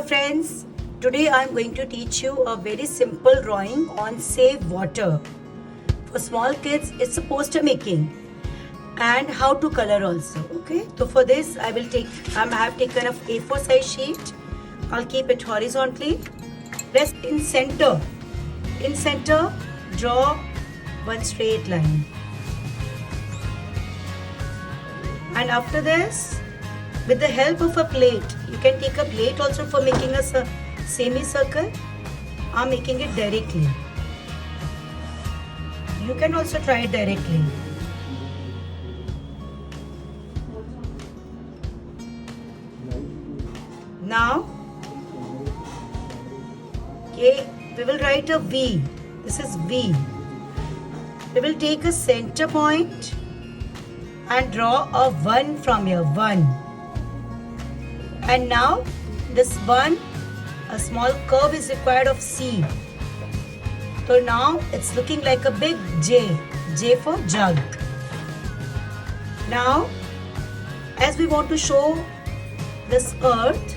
friends, today I am going to teach you a very simple drawing on save water. For small kids, it's a poster making and how to color also. Okay, so for this I have taken a A4 size sheet. I'll keep it horizontally. Press in center. In center, draw one straight line. And after this, with the help of a plate, you can take a plate also for making a semicircle. I'm making it directly. You can also try it directly. Now, okay, we will write a V. This is V. We will take a center point and draw a 1 from here, 1. And now this 1, a small curve is required of C. So now it's looking like a big J, J for jug. Now, as we want to show this earth,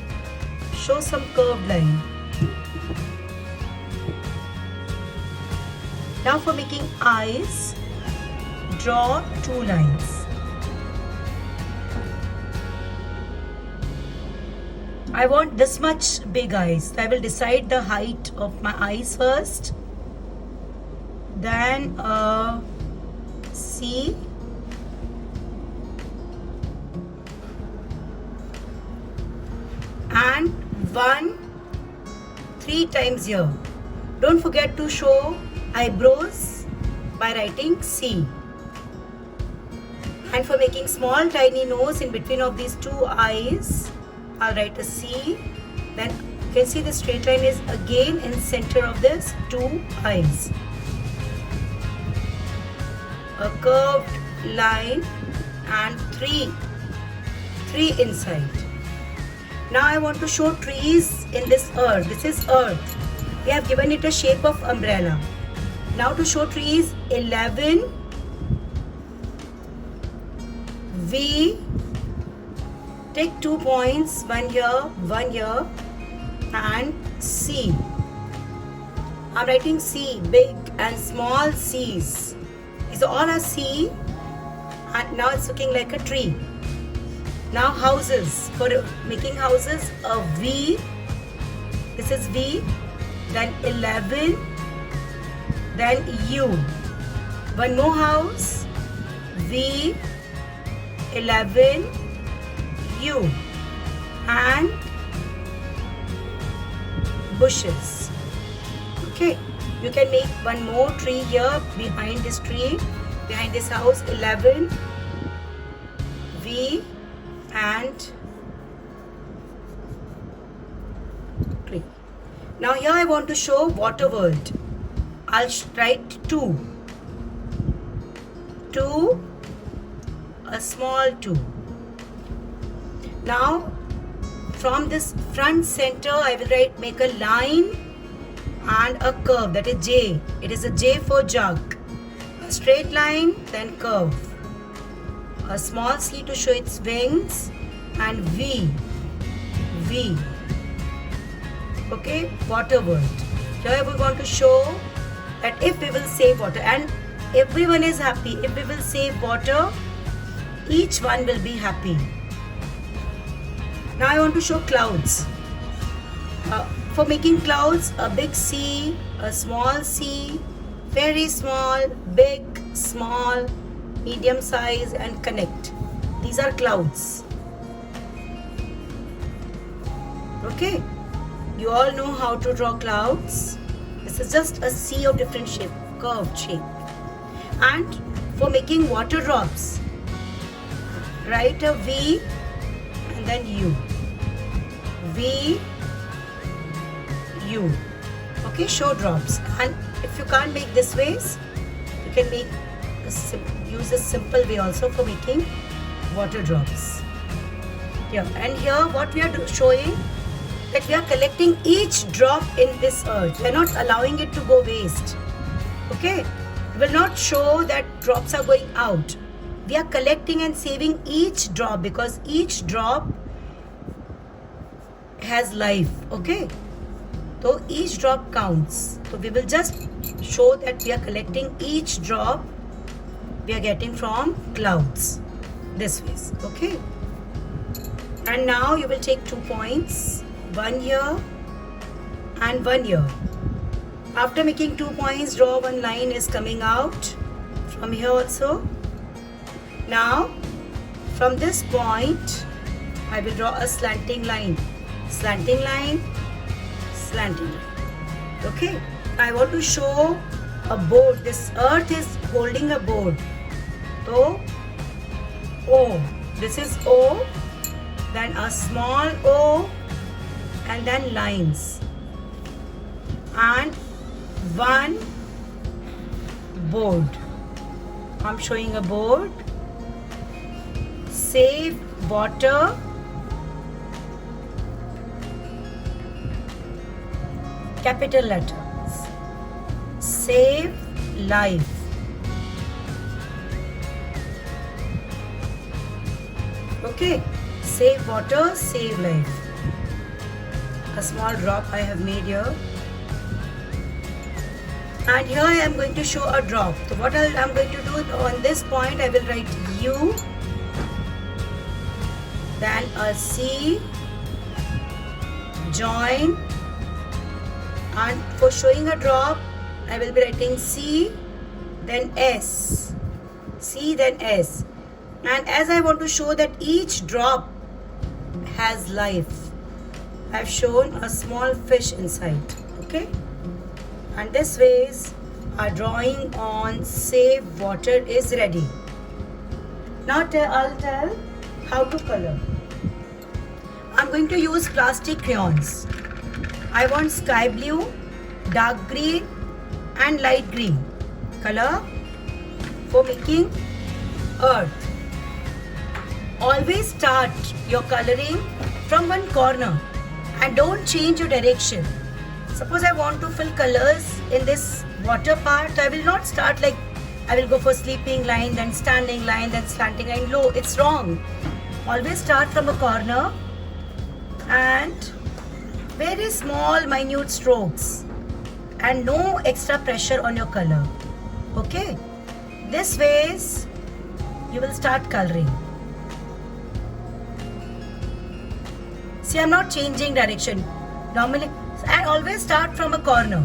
show some curved line. Now for making eyes, draw 2 lines. I want this much big eyes. So I will decide the height of my eyes first. Then C. And 1, 3 times here. Don't forget to show eyebrows by writing C. And for making small tiny nose in between of these 2 eyes, I'll write a C. Then you can see the straight line is again in center of this 2 eyes. A curved line and 3 inside. Now I want to show trees in this earth. This is earth. We have given it a shape of umbrella. Now to show trees, 11 V. Take 2 points, one here, and C. I'm writing C, big and small C's. These all are C, and now it's looking like a tree. Now houses, for making houses, a V, this is V, then 11, then U. One more house, V, 11, U, and bushes. Okay, you can make one more tree here behind this tree, behind this house, 11, V, and tree. Now here I want to show water world. I'll write 2, a small 2. Now, from this front center, I will make a line and a curve, that is J. It is a J for jug. A straight line, then curve. A small C to show its wings, and V. Okay, water world. Here we want to show that if we will save water, and everyone is happy, if we will save water, each one will be happy. Now I want to show clouds. For making clouds, a big C, a small C, very small, big, small, medium size, and connect. These are clouds. Okay, you all know how to draw clouds. This is just a C of different shape, curved shape. And for making water drops, write a V and then U. V, U. Okay, show drops. And if you can't make this ways, you can use a simple way also for making water drops. Here and here, what we are showing, that we are collecting each drop in this earth. We are not allowing it to go waste. Okay, we will not show that drops are going out. We are collecting and saving each drop, because each drop has life. Okay, so each drop counts. So we will just show that we are collecting each drop we are getting from clouds this way. Okay, and now you will take 2 points, one here and one here. After making 2 points, draw one line is coming out from here also. Now from this point I will draw a slanting line, slanting line, slanting line. Okay, I want to show a board. This earth is holding a board. So O, this is O, then a small O, and then lines, and one board. I'm showing a board. Save water, capital letters. Save life. Okay, save water, save life. A small drop I have made here. And here I am going to show a drop. So what I am going to do on this point, I will write U, then a C, join, and for showing a drop I will be writing C, then S, C, then S. And as I want to show that each drop has life, I have shown a small fish inside. Okay, and this ways our drawing on save water is ready. Now I'll tell how to color. I'm going to use plastic crayons. I want sky blue, dark green and light green color for making earth. Always start your coloring from one corner and don't change your direction. Suppose I want to fill colors in this water part, I will not start like I will go for sleeping line, then standing line, then slanting line. No, it's wrong. Always start from a corner and very small minute strokes and no extra pressure on your color. Okay, this ways you will start coloring. See, I'm not changing direction normally, and always start from a corner.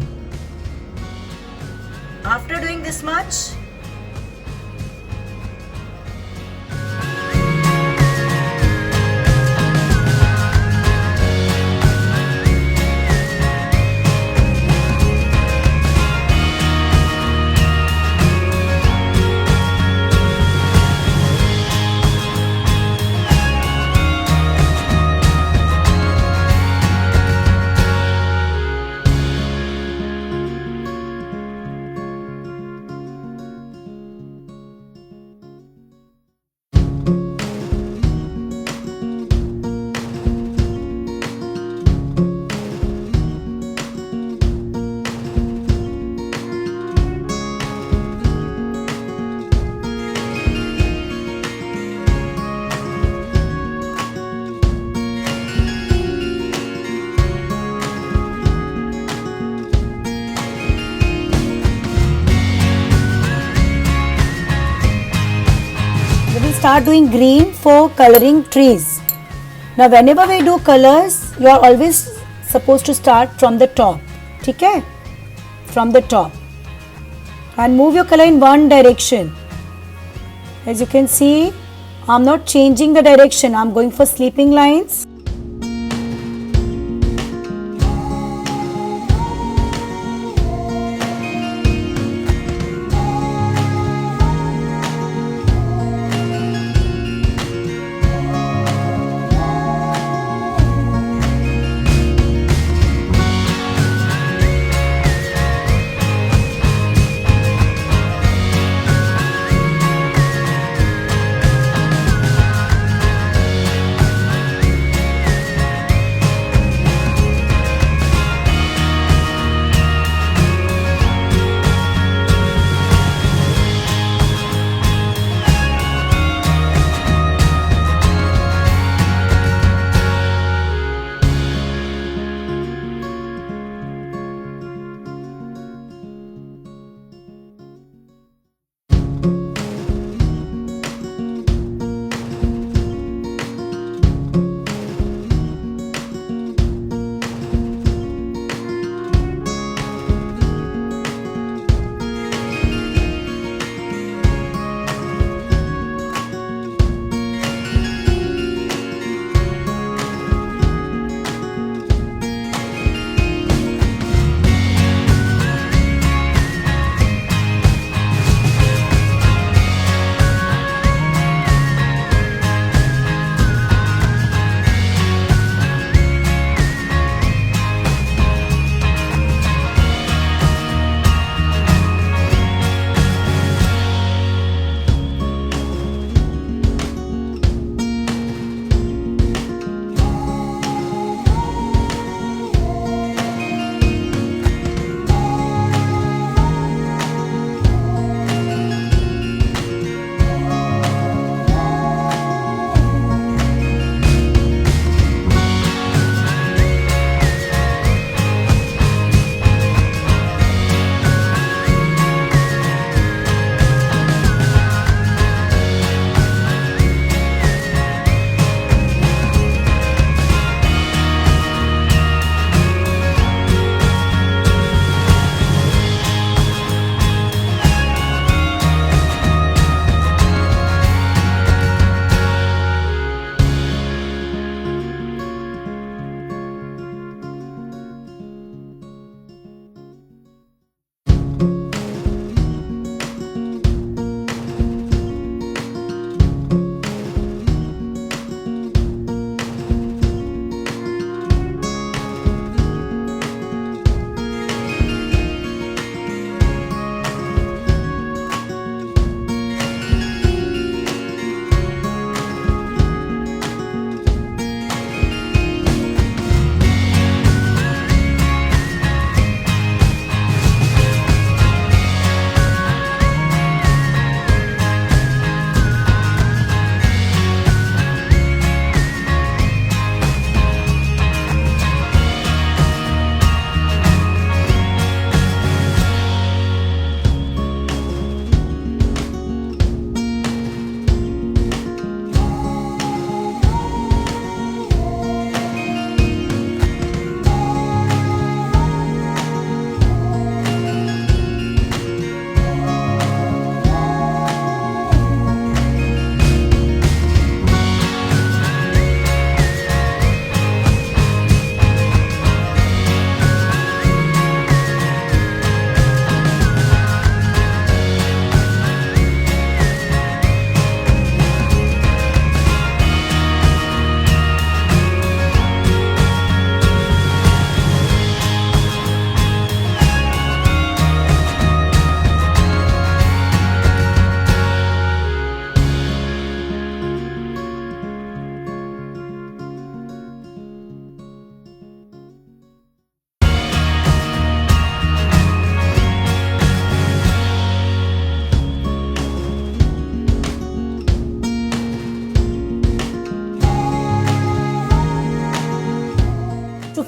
After doing this much, start doing green for coloring trees. Now whenever we do colors, you are always supposed to start from the top. Okay? From the top. And move your color in one direction. As you can see, I am not changing the direction. I am going for sleeping lines.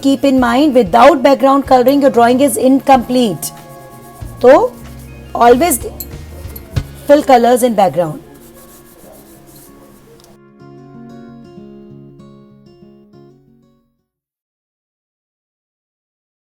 keep in mind, without background coloring your drawing is incomplete. So always fill colors in background.